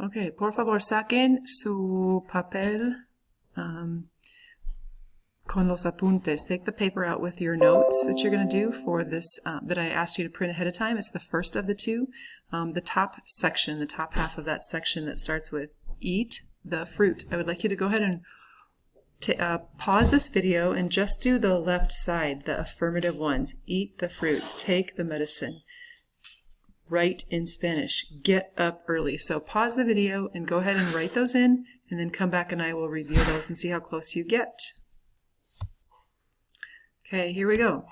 Okay, por favor, saquen su papel con los apuntes. Take the paper out with your notes that you're going to do for this, that I asked you to print ahead of time. It's the first of the two. The top section, the top half of that section that starts with eat the fruit. I would like you to go ahead and pause this video and just do the left side, the affirmative ones. Eat the fruit. Take the medicine. Write in Spanish. Get up early. So pause the video and go ahead and write those in, and then come back and I will review those and see how close you get. Okay, here we go.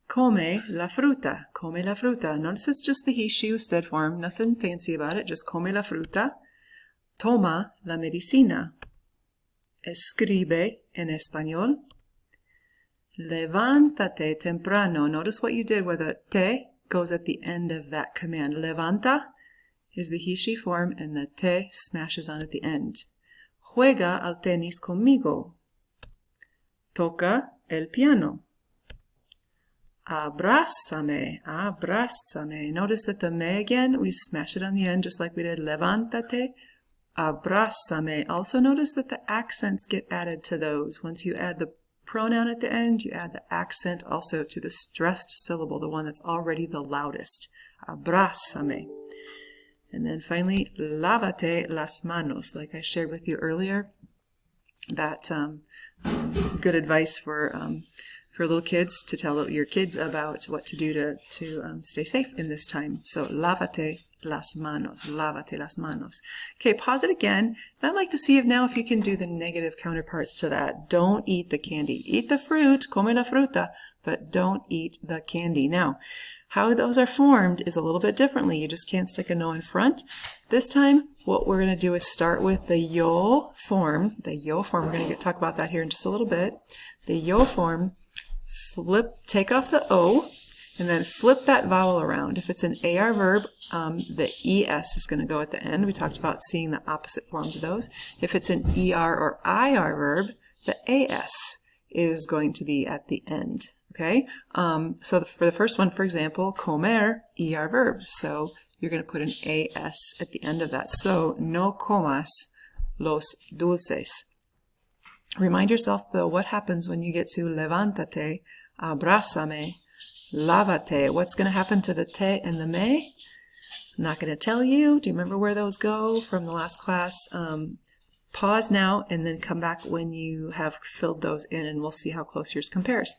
Come la fruta. Come la fruta. Notice it's just the he, she, usted form. Nothing fancy about it. Just come la fruta. Toma la medicina. Escribe en español. Levántate temprano. Notice what you did where the te goes at the end of that command. Levanta is the he, she form, and the te smashes on at the end. Juega al tenis conmigo. Toca el piano. Abrázame, abrázame. Notice that the me again, we smash it on the end just like we did levántate. Abrázame. Also notice that the accents get added to those. Once you add the pronoun at the end, you add the accent also to the stressed syllable, the one that's already the loudest. Abrázame. And then finally, lávate las manos, like I shared with you earlier. That good advice for little kids to tell your kids about what to do to stay safe in this time. So lávate las manos, lávate las manos. Okay, pause it again. I'd like to see if you can do the negative counterparts to that. Don't eat the candy. Eat the fruit, come la fruta, but don't eat the candy. Now, how those are formed is a little bit differently. You just can't stick a no in front. This time, what we're going to do is start with the yo form. The yo form, we're going to talk about that here in just a little bit. The yo form, take off the O, and then flip that vowel around. If it's an AR verb, the ES is going to go at the end. We talked about seeing the opposite forms of those. If it's an ER or IR verb, the AS is going to be at the end. Okay? So for the first one, for example, comer, ER verb. So you're going to put an AS at the end of that. So, no comas los dulces. Remind yourself, though, what happens when you get to levántate, abrázame, lávate. What's going to happen to the te and the me? I'm not going to tell you. Do you remember where those go from the last class? Pause now and then come back when you have filled those in, and we'll see how close yours compares.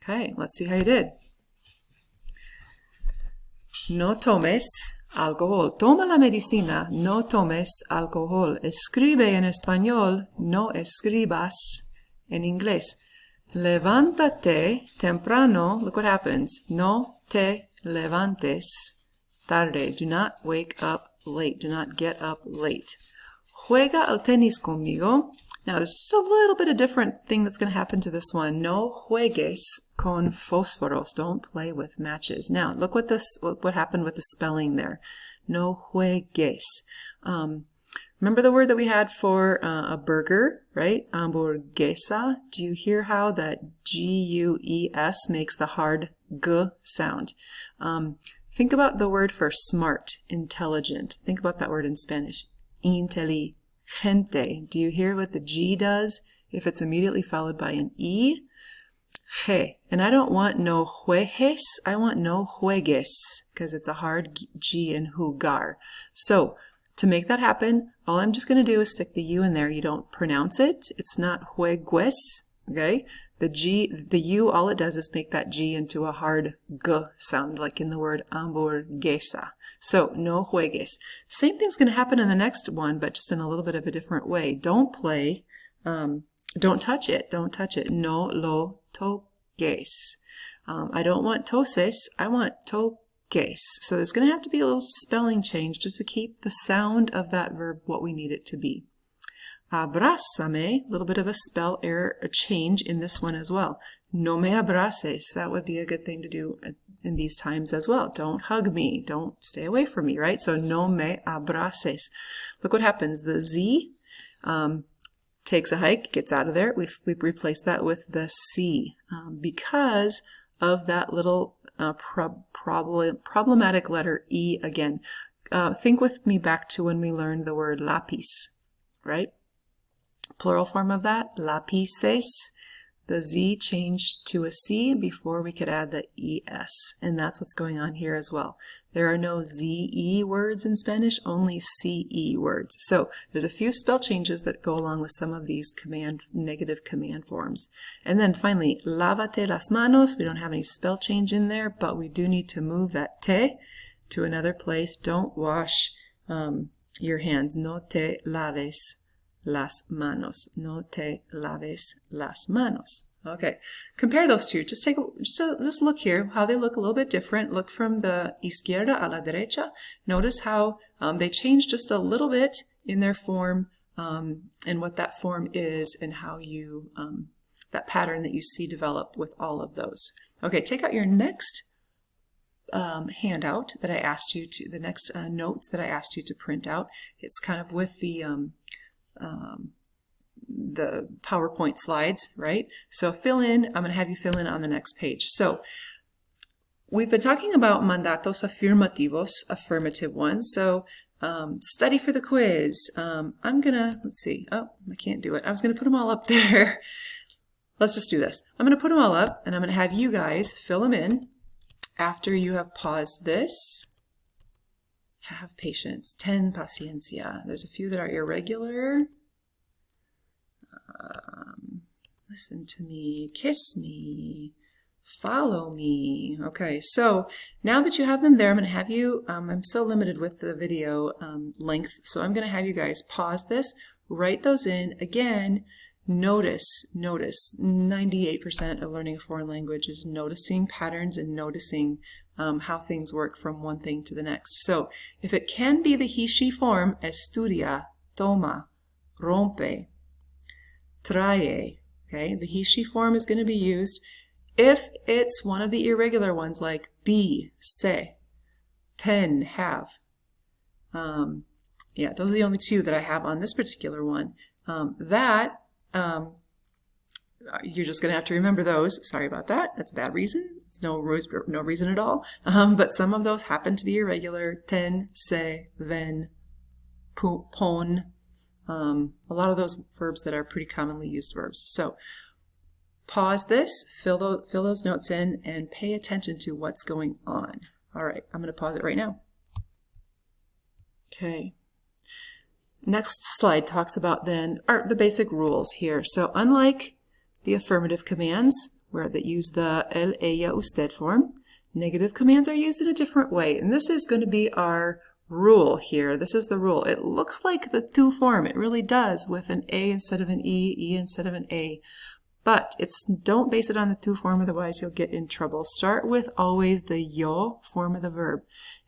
Okay, let's see how you did. No tomes alcohol. Toma la medicina. No tomes alcohol. Escribe en español. No escribas en inglés. Levántate temprano. Look what happens. No te levantes tarde. Do not wake up late. Do not get up late. Juega al tenis conmigo. Now, there's just a little bit of different thing that's going to happen to this one. No juegues con fósforos. Don't play with matches. Now, look what happened with the spelling there. No juegues. Remember the word that we had for a burger, right? Hamburguesa. Do you hear how that G-U-E-S makes the hard G sound? Think about the word for smart, intelligent. Think about that word in Spanish. Inteligente. Do you hear what the G does if it's immediately followed by an E? Je. And I don't want no juegues, I want no juegues, because it's a hard G in jugar. So, to make that happen, all I'm just going to do is stick the U in there. You don't pronounce it. It's not juegues, okay? The U, all it does is make that G into a hard G sound, like in the word hamburguesa. So, no juegues. Same thing's going to happen in the next one, but just in a little bit of a different way. Don't play. Don't touch it. Don't touch it. No lo toques. I don't want toses. I want toques. So there's going to have to be a little spelling change just to keep the sound of that verb what we need it to be. Abrázame, a little bit of a spell error, a change in this one as well. No me abraces. That would be a good thing to do in these times as well. Don't hug me. Don't stay away from me, right? So no me abraces. Look what happens. The Z takes a hike, gets out of there. We've replaced that with the C because of that little problematic letter E again. think with me back to when we learned the word lapis, right? Plural form of that, lapises. The Z changed to a C before we could add the ES, and that's what's going on here as well. There are no ZE words in Spanish, only CE words. So there's a few spell changes that go along with some of these negative command forms. And then finally, lávate las manos. We don't have any spell change in there, but we do need to move that te to another place. Don't wash your hands. No te laves las manos. No te laves las manos. Okay, compare those two. Just look here, how they look a little bit different. Look from the izquierda a la derecha. Notice how they change just a little bit in their form and what that form is and how you, that pattern that you see develop with all of those. Okay, take out your next handout that I asked you to, the next notes that I asked you to print out. It's kind of with the PowerPoint slides, right? So fill in, I'm going to have you fill in on the next page. So we've been talking about mandatos afirmativos, affirmative ones. So study for the quiz. I'm going to, let's see, oh, I can't do it. I was going to put them all up there. Let's just do this. I'm going to put them all up and I'm going to have you guys fill them in after you have paused this. Have patience. Ten paciencia. There's a few that are irregular. Listen to me. Kiss me. Follow me. Okay, so now that you have them there, I'm going to have you, I'm so limited with the video length, so I'm going to have you guys pause this, write those in. Again, notice, 98% of learning a foreign language is noticing patterns and noticing how things work from one thing to the next. So if it can be the he-she form, estudia, toma, rompe, trae, okay, the he-she form is going to be used. If it's one of the irregular ones like be, se, ten, have, yeah, those are the only two that I have on this particular one. You're just going to have to remember those. Sorry about that. That's a bad reason. It's no reason at all. But some of those happen to be irregular. Ten, se, ven, pon. A lot of those verbs that are pretty commonly used verbs. So pause this, fill those notes in, and pay attention to what's going on. All right, I'm going to pause it right now. Okay. Next slide talks about then the basic rules here. So unlike the affirmative commands that use the él, ella, usted form, negative commands are used in a different way. And this is going to be our rule here. This is the rule. It looks like the to form. It really does, with an A instead of an E instead of an A. But don't base it on the to form, otherwise you'll get in trouble. Start with always the yo form of the verb.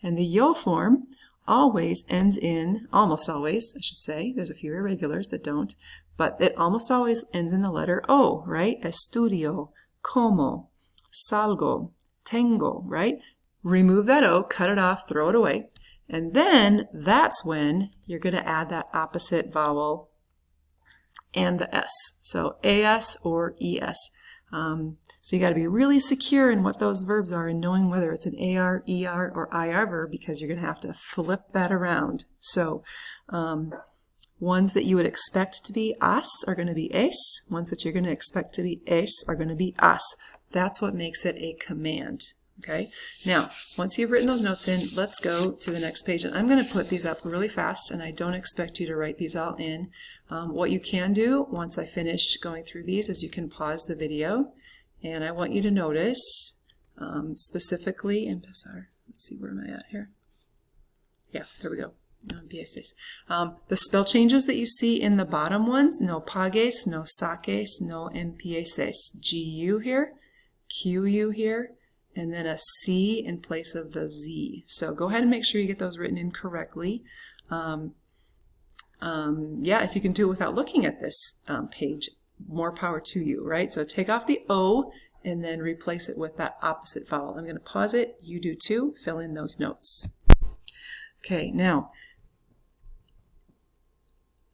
And the yo form always ends in, almost always, I should say, there's a few irregulars that don't, but it almost always ends in the letter O, right? Estudio, como, salgo, tengo, right? Remove that O, cut it off, throw it away. And then that's when you're going to add that opposite vowel and the S. So AS or ES. So you got to be really secure in what those verbs are and knowing whether it's an AR, ER, or IR verb, because you're going to have to flip that around. So ones that you would expect to be as are going to be es. Ones that you're going to expect to be es are going to be as. That's what makes it a command. Okay, now once you've written those notes in, let's go to the next page. And I'm going to put these up really fast, and I don't expect you to write these all in. What you can do once I finish going through these is you can pause the video, and I want you to notice specifically, empezar. Let's see, where am I at here? Yeah, there we go. The spell changes that you see in the bottom ones, no pagues, no saques, no empieces. GU here, QU here, and then a C in place of the Z. So go ahead and make sure you get those written in correctly. Yeah, if you can do it without looking at this page, more power to you, right? So take off the O and then replace it with that opposite vowel. I'm going to pause it. You do too. Fill in those notes. Okay, now,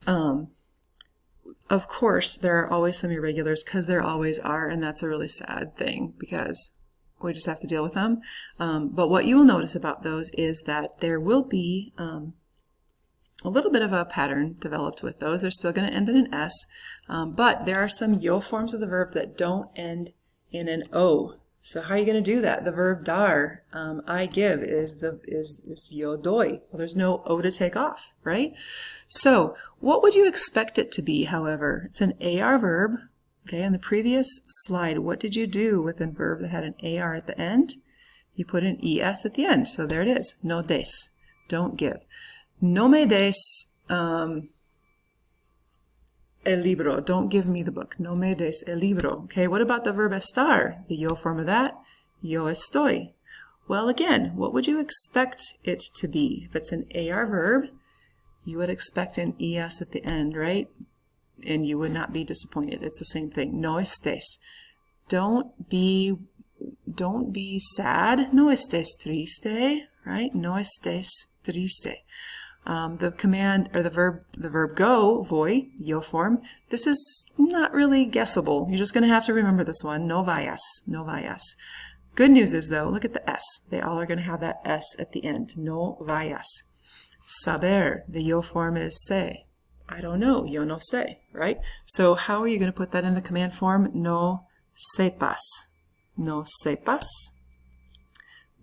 of course, there are always some irregulars, because there always are, and that's a really sad thing, because We just have to deal with them. But what you will notice about those is that there will be a little bit of a pattern developed with those. They're still going to end in an S, but there are some yo forms of the verb that don't end in an O. So how are you going to do that? The verb dar, I give, is yo doy. Well, there's no O to take off, right? So what would you expect it to be, however? It's an AR verb. Okay, in the previous slide, what did you do with a verb that had an AR at the end? You put an ES at the end. So there it is. No des. Don't give. No me des el libro. Don't give me the book. No me des el libro. Okay, what about the verb estar? The yo form of that? Yo estoy. Well, again, what would you expect it to be? If it's an AR verb, you would expect an ES at the end, right? And you would not be disappointed. It's the same thing. No estés. Don't be sad. No estés triste, right? No estés triste. The command or the verb go, voy, yo form. This is not really guessable. You're just going to have to remember this one. No vayas, no vayas. Good news is though, look at the S. They all are going to have that S at the end. No vayas. Saber, the yo form is sé. I don't know, yo no sé, right? So how are you going to put that in the command form? No sepas. No sepas.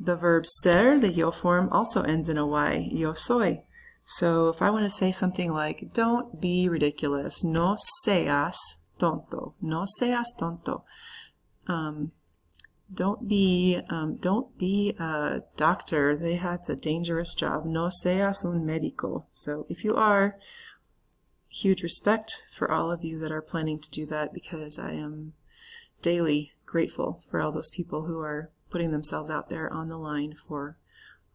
The verb ser, the yo form, also ends in a Y. Yo soy. So if I want to say something like, don't be ridiculous. No seas tonto. No seas tonto. Don't be a doctor. That's a dangerous job. No seas un médico. So if you are, huge respect for all of you that are planning to do that, because I am daily grateful for all those people who are putting themselves out there on the line for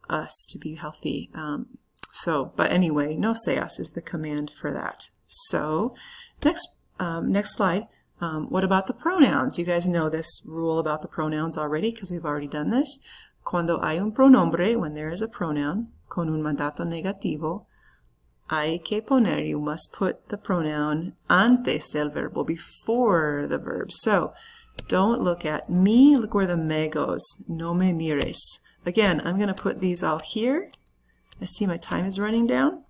us to be healthy. But anyway, no seas is the command for that. So next slide. What about the pronouns? You guys know this rule about the pronouns already because we've already done this. Cuando hay un pronombre, when there is a pronoun, con un mandato negativo, hay que poner, you must put the pronoun antes del verbo, before the verb. So don't look at me, look where the me goes. No me mires. Again, I'm going to put these all here. I see my time is running down.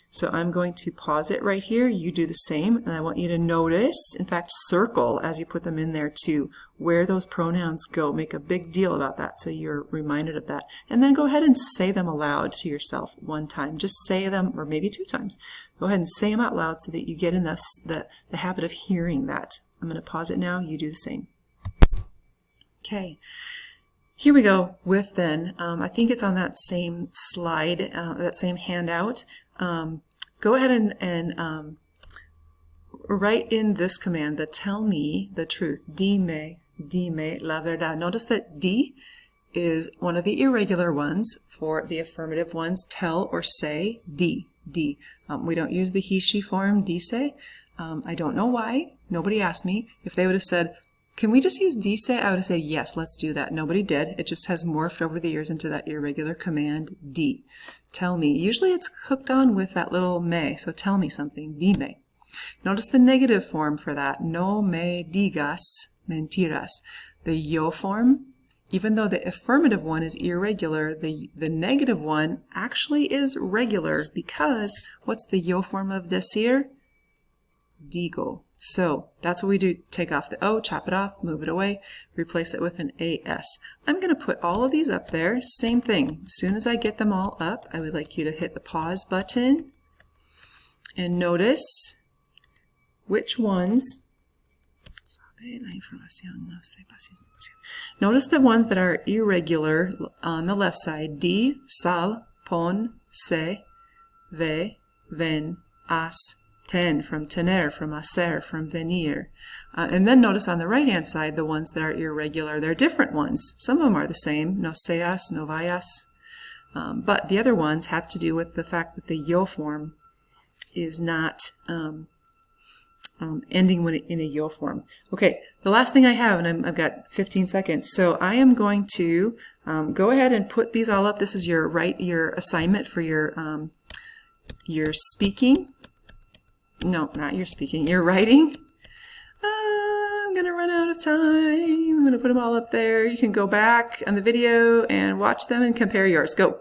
So I'm going to pause it right here. You do the same, and I want you to notice, in fact, circle as you put them in there too, where those pronouns go. Make a big deal about that so you're reminded of that. And then go ahead and say them aloud to yourself one time. Just say them, or maybe 2 times. Go ahead and say them out loud so that you get in the habit of hearing that. I'm going to pause it now. You do the same. Okay. Here we go with then, I think it's on that same slide, that same handout. Go ahead and write in this command, the tell me the truth. Dime la verdad. Notice that di is one of the irregular ones. For the affirmative ones, tell or say, di. We don't use the he, she form, dice. I don't know why. Nobody asked me. If they would have said, can we just use dice? I would have said, yes, let's do that. Nobody did. It just has morphed over the years into that irregular command, di. Tell me. Usually it's hooked on with that little me, so tell me something, dime. Notice the negative form for that, no me digas mentiras. The yo form, even though the affirmative one is irregular, the negative one actually is regular because what's the yo form of decir? Digo. So that's what we do. Take off the O, chop it off, move it away, replace it with an AS. I'm going to put all of these up there. Same thing. As soon as I get them all up, I would like you to hit the pause button and notice which ones. Notice the ones that are irregular on the left side. Di, sal, pon, se, ve, ven, as, ten, from tener, from hacer, from venir. And then notice on the right-hand side, the ones that are irregular, they're different ones. Some of them are the same, no seas, no vayas. But the other ones have to do with the fact that the yo form is not ending in a yo form. Okay, the last thing I have, and I've got 15 seconds, so I am going to go ahead and put these all up. This is your assignment for your speaking. No, not your speaking. Your writing. I'm gonna run out of time. I'm gonna put them all up there. You can go back on the video and watch them and compare yours. Go.